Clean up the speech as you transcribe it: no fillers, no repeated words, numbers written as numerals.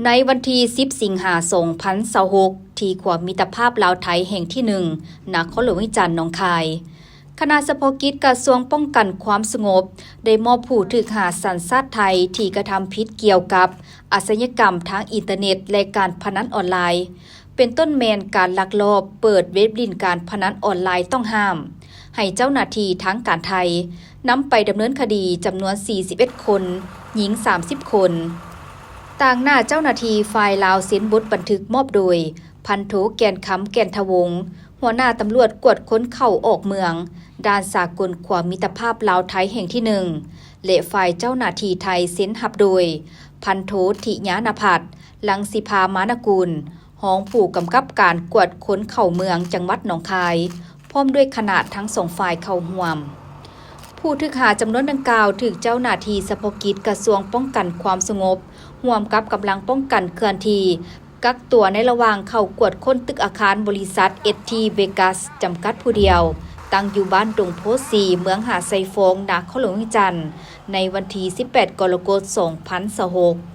ในวันที่10สิงหาคม2026ที่ขวบมิตรภาพลาวไทยแห่งที่1ณนครหลวงวิจันทร์หนองคายคณะเฉพาะกิจกระทรวงป้องกันความสงบได้มอบผู้ถูกหาสัญชาติไทยที่กระทำผิดเกี่ยวกับอาชญากรรมทางอินเทอร์เน็ตและการพนันออนไลน์เป็นต้นแมนการลักลอบเปิดเว็บลินการพนันออนไลน์ต้องห้ามให้เจ้าหน้าที่ทางการไทยนำไปดำเนินคดีจำนวน41คนหญิง30คนต่างหน้าเจ้าหน้าที่ฝ่ายลาวเซ็นบทบันทึกมอบโดยพันโทแก่นคำแก่นทวงศ์หัวหน้าตำรวจกวดค้นเข้าออกเมืองด้านสากลความมิตรภาพลาวไทยแห่งที่1และฝ่ายเจ้าหน้าที่ไทยเซ็นหับโดยพันโทธิญาณพัฒน์ลังสิภามานกุลรองผู้กำกับการกวดค้นเข้าเมืองจังหวัดหนองคายพร้อมด้วยคณะทั้งสองฝ่ายเข้าร่วมผู้ถูกหาจำนวนดังกล่าวถูกเจ้าหน้าที่เฉพาะกิจกระทรวงป้องกันความสงบร่วมกับกำลังป้องกันเคลื่อนที่กักตัวในระหว่างเข้ากวดค้นตึกอาคารบริษัท ST Vegas จำกัดผู้เดียวตั้งอยู่บ้านดงโพสีเมืองหาดไซฟงนครหลวงวิจันทร์ในวันที่18 กรกฎาคม 2026